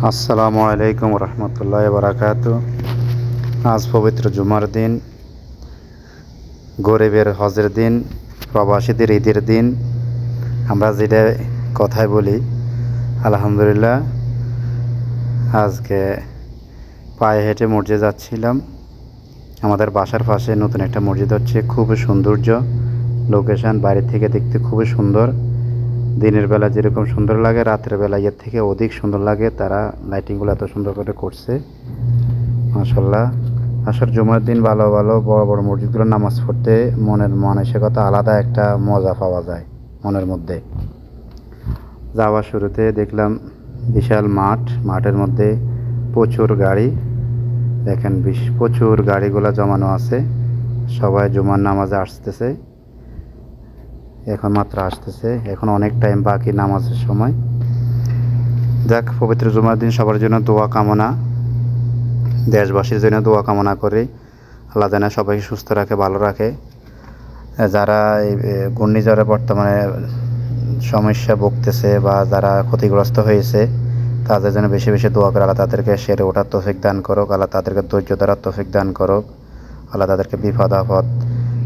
আসসালামু আলাইকুম রহমতুল্লাহি বারাকাতু। আজ পবিত্র জুমার দিন, গরিবের হজের দিন, প্রবাসীদের ঈদের দিন। আমরা যেটা কথায় বলি আলহামদুলিল্লাহ। আজকে পায়ে হেঁটে মসজিদে যাচ্ছিলাম। আমাদের বাসার পাশে নতুন একটা মসজিদ হচ্ছে, খুবই সৌন্দর্য লোকেশন, বাইরে থেকে দেখতে খুবই সুন্দর। দিনের বেলা যেরকম সুন্দর লাগে, রাতের বেলা এর থেকে অধিক সুন্দর লাগে। তারা লাইটিংগুলো এত সুন্দর করে করছে, মাশাআল্লাহ। আসর জুমার দিন ভালো ভালো বড় বড় মসজিদগুলো নামাজ পড়তে মনের মানসিকতা আলাদা একটা মজা পাওয়া যায় মনের মধ্যে। যাওয়ার শুরুতে দেখলাম বিশাল মাঠের মধ্যে প্রচুর গাড়ি। দেখেন প্রচুর গাড়িগুলো জমানো আছে। সবাই জুমার নামাজে আসতেছে, এখন মাত্র আসতেছে, এখন অনেক টাইম বাকি নামাজের সময়। যাক, পবিত্র জুমার দিন সবার জন্য দোয়া কামনা, দেশবাসীর জন্য দোয়া কামনা করি। আল্লাহ যেন সবাইকে সুস্থ রাখে, ভালো রাখে। যারা এই ঘূর্ণিঝড়ে বর্তমানে সমস্যা ভুগতেছে বা যারা ক্ষতিগ্রস্ত হয়েছে, তাদের জন্য বেশি বেশি দোয়া করে আল্লাহ তাদেরকে সেরে ওঠার তৌফিক দান করুক, আল্লাহ তাদেরকে ধৈর্য ধরার তৌফিক দান করুক, আল্লাহ তাদেরকে বিপদ আপদ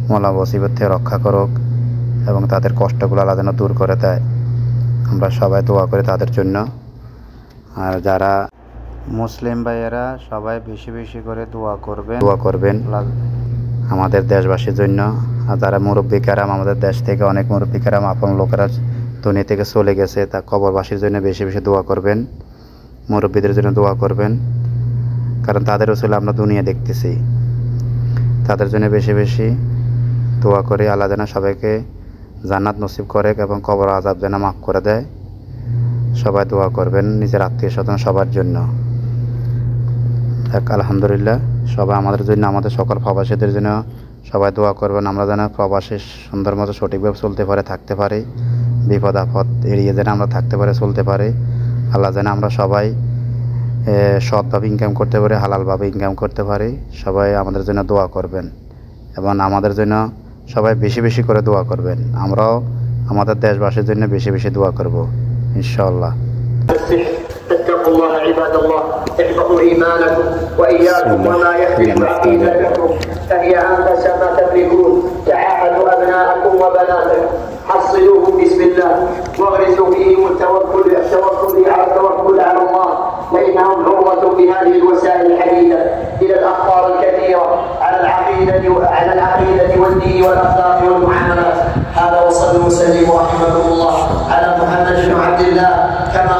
মোলা মুসিবত থেকে রক্ষা করুক এবং তাদের কষ্টগুলো আল্লাহ যেন দূর করে দেয়। আমরা সবাই দোয়া করি তাদের জন্য। আর যারা মুসলিম ভাইয়েরা সবাই বেশি বেশি করে দোয়া করবেন আমাদের দেশবাসীর জন্য। আর যারা মুরব্বী কারাম, আমাদের দেশ থেকে অনেক মুরব্বী কারাম আপন লোকেরা দুনিয়া থেকে চলে গেছে, তা কবরবাসীর জন্য বেশি বেশি দোয়া করবেন, মুরব্বীদের জন্য দোয়া করবেন, কারণ তাদের আসলে আমরা দুনিয়া দেখতেছি। তাদের জন্য বেশি বেশি দোয়া করি, আল্লাহ যেন সবাইকে জান্নাত নসিব করে এবং কবর আযাব যেন মাফ করে দেয়। সবাই দোয়া করবেন নিজের আত্মীয় স্বজন সবার জন্য। আলহামদুলিল্লাহ, সবাই আমাদের জন্য, আমাদের সকল প্রবাসীদের জন্য সবাই দোয়া করবেন। আমরা যেন প্রবাসী সুন্দর মতো সঠিকভাবে চলতে পারে, থাকতে পারি, বিপদ আপদ এড়িয়ে যেন আমরা থাকতে পারি, চলতে পারি। আল্লাহ যেন আমরা সবাই সৎভাবে ইনকাম করতে পারি, হালালভাবে ইনকাম করতে পারি। সবাই আমাদের জন্য দোয়া করবেন এবং আমাদের জন্য সবাই বেশি বেশি করে দোয়া করবেন। আমরাও আমাদের দেশবাসীর জন্য বেশি বেশি দোয়া করব ইনশাআল্লাহ। اتقوا الله عباد الله، احفظوا ايمانكم واياكم وما يخرب عقيدتكم، فهي انفس ما تملكون. تعاهدوا ابناءكم وبناتكم، حصلوهم بسم الله واغرسوا فيهم التوكل على الله، فانهم عرضة بهذه الوسائل الحديثه الى الاخطار الكثيره على العقيده والدين والاخلاق والمعاملات. هذا وصلوا وسلموا رحمكم الله على محمد بن عبد الله كما